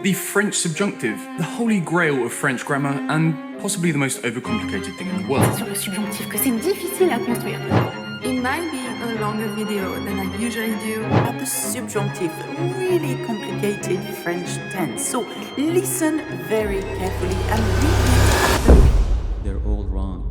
The French subjunctive, the holy grail of French grammar and possibly the most overcomplicated thing in the world. C'est sur le subjonctif que c'est difficile à construire. It might be a longer video than I usually do. About the subjunctive, really complicated French tense. So listen very carefully and repeat. They're all wrong.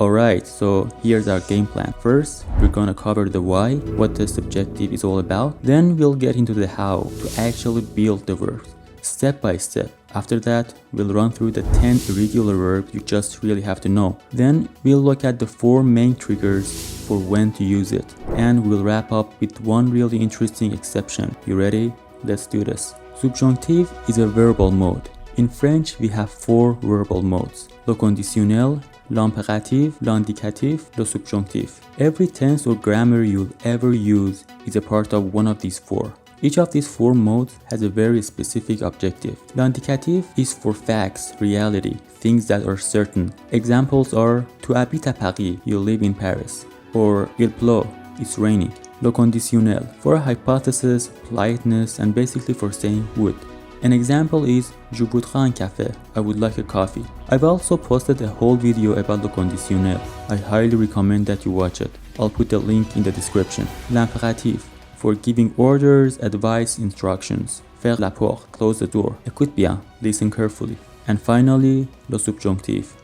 Alright, so here's our game plan. First, we're gonna cover the why, what the subjective is all about. Then we'll get into the how to actually build the verbs, step by step. After that, we'll run through the 10 irregular verbs you just really have to know. Then we'll look at the 4 main triggers for when to use it. And we'll wrap up with one really interesting exception. You ready? Let's do this. Subjonctive is a verbal mode. In French, we have 4 verbal modes: le conditionnel, l'impératif, l'indicatif, le subjonctif. Every tense or grammar you'll ever use is a part of one of these 4. Each of these 4 modes has a very specific objective. L'indicatif is for facts, reality, things that are certain. Examples are tu habites à Paris, you live in Paris, or il pleut, it's raining. Le conditionnel, for a hypothesis, politeness, and basically for saying would. An example is je voudrais un café, I would like a coffee. I've also posted a whole video about le conditionnel. I highly recommend that you watch it. I'll put the link in the description. L'impératif, for giving orders, advice, instructions. Faire la porte, close the door. Écoute bien, listen carefully. And finally, le subjonctif.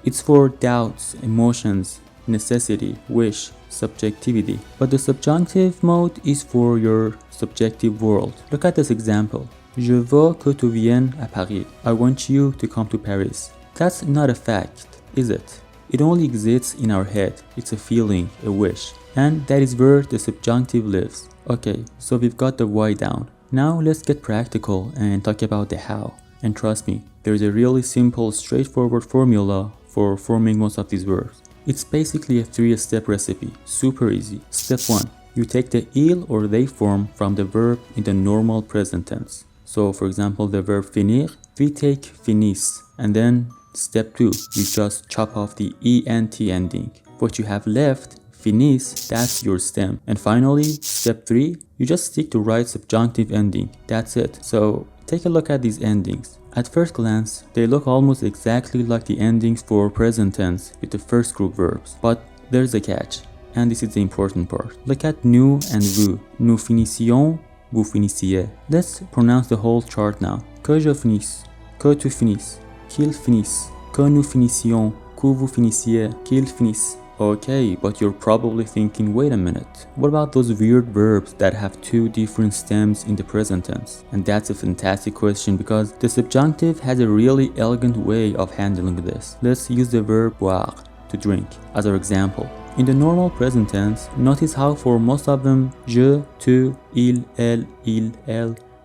It's for doubts, emotions, necessity, wish, subjectivity. But the subjunctive mode is for your subjective world. Look at this example. Je veux que tu viennes à Paris. I want you to come to Paris. That's not a fact, is it? It only exists in our head. It's a feeling, a wish. And that is where the subjunctive lives. Okay, so we've got the why down. Now let's get practical and talk about the how. And trust me, there's a really simple, straightforward formula for forming most of these verbs. It's basically a 3-step recipe, super easy. Step 1. You take the il or they form from the verb in the normal present tense. So for example, the verb finir, we take finis. And then step 2, you just chop off the ent ending. What you have left, finis, that's your stem. And finally, step 3, you just stick to right subjunctive ending. That's it. So take a look at these endings. At first glance, they look almost exactly like the endings for present tense with the first group verbs. But there's a catch, and this is the important part. Look at nous and vous. Nous finissions, vous finissiez. Let's pronounce the whole chart now. Que je finisse, que tu finisses, qu'il finisse, que nous finissions, que vous finissiez, qu'il finisse. Okay, but you're probably thinking, wait a minute, what about those weird verbs that have 2 different stems in the present tense? And that's a fantastic question because the subjunctive has a really elegant way of handling this. Let's use the verb boire, to drink, as our example. In the normal present tense, notice how for most of them, je, tu, il, elle,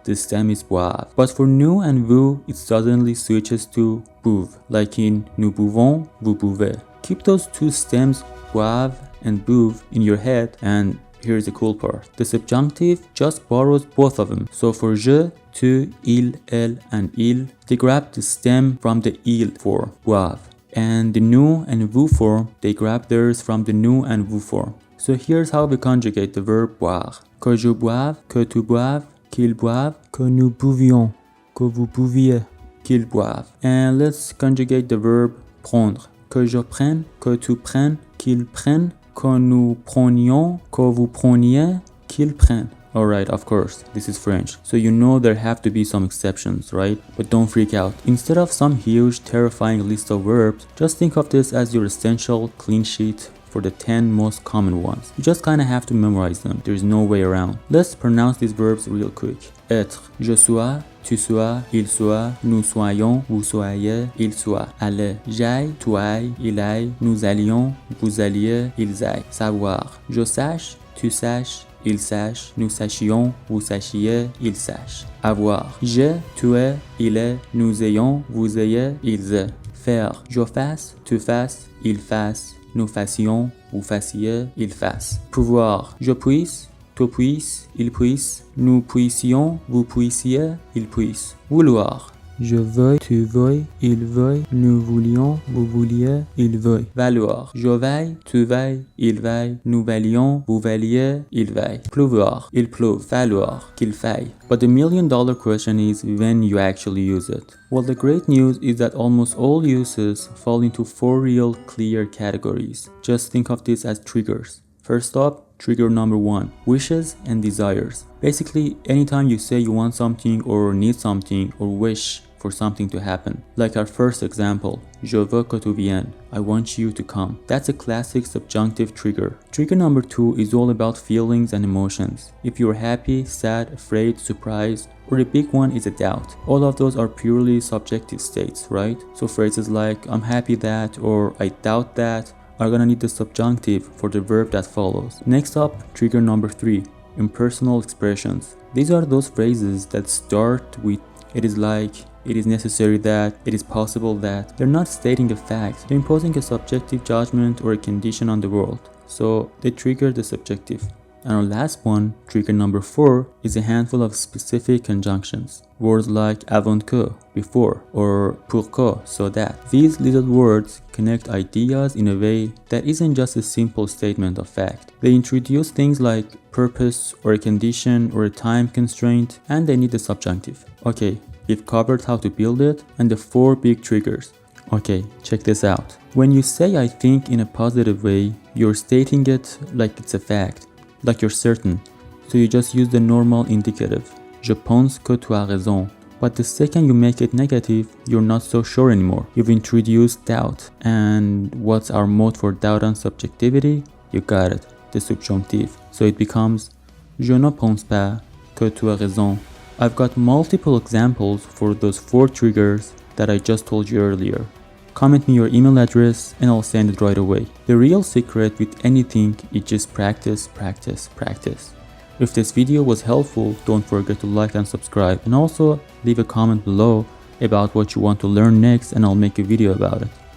the stem is boire. But for nous and vous, it suddenly switches to bouve, like in nous buvons, vous buvez. Keep those 2 stems, boive and bouve, in your head, and here's the cool part. The subjunctive just borrows both of them. So for je, tu, il, elle, and il, they grab the stem from the il form, boive. And the nous and vous form, they grab theirs from the nous and vous form. So here's how we conjugate the verb boire. Que je boive, que tu boives, qu'il boive, que nous buvions, que vous buviez, qu'il boive. And let's conjugate the verb prendre. Que je prenne, que tu prennes, qu'il prenne, que nous prenions, que vous preniez, qu'il prenne. Alright, of course, this is French, so you know there have to be some exceptions, right? But don't freak out. Instead of some huge, terrifying list of verbs, just think of this as your essential clean sheet for the 10 most common ones. You just kinda have to memorize them, there's no way around. Let's pronounce these verbs real quick. Être, je sois, tu sois, il soit, nous soyons, vous soyez, il soit. Aller, j'aille, tu ailles, il aille, nous allions, vous alliez, ils aillent. Savoir, je sache, tu saches, il sache, nous sachions, vous sachiez, il sache. Avoir, j'ai, tu es, il est, nous ayons, vous ayez, ils aient. Faire, je fasse, tu fasses, il fasse, nous fassions, vous fassiez, il fasse. Pouvoir, je puisse, tu puisses, il puisse, nous puissions, vous puissiez, il puisse. Vouloir, Je veuille, tu veuilles, il veuille, nous voulions, vous vouliez, il veuille. Valoir. Je veille, tu veilles, il veille, nous veillions, vous veilliez, il veille. Pleuvoir. Il pleuve. Valoir. Qu'il faille. But the million-dollar question is when you actually use it. Well, the great news is that almost all uses fall into 4 real clear categories. Just think of this as triggers. First up, trigger number 1, wishes and desires. Basically, anytime you say you want something or need something or wish for something to happen. Like our first example, je veux que tu viennes. I want you to come. That's a classic subjunctive trigger. Trigger number 2 is all about feelings and emotions. If you're happy, sad, afraid, surprised, or the big one is a doubt. All of those are purely subjective states, right? So phrases like I'm happy that or I doubt that are gonna need the subjunctive for the verb that follows. Next up, trigger number 3, impersonal expressions. These are those phrases that start with it is like, it is necessary that, it is possible that. They're not stating a fact, they're imposing a subjective judgment or a condition on the world. So they trigger the subjective. And our last one, trigger number 4, is a handful of specific conjunctions. Words like avant que, before, or pourquoi, so that. These little words connect ideas in a way that isn't just a simple statement of fact. They introduce things like purpose, or a condition, or a time constraint, and they need the subjunctive. Okay, we've covered how to build it and the 4 big triggers. Okay, check this out. When you say I think in a positive way, you're stating it like it's a fact. Like you're certain, so you just use the normal indicative. Je pense que tu as raison. But the second you make it negative, you're not so sure anymore. You've introduced doubt. And what's our mode for doubt and subjectivity? You got it, the subjunctive. So it becomes Je ne pense pas que tu as raison. I've got multiple examples for those 4 triggers that I just told you earlier. Comment me your email address and I'll send it right away. The real secret with anything is just practice, practice, practice. If this video was helpful, don't forget to like and subscribe, and also leave a comment below about what you want to learn next and I'll make a video about it.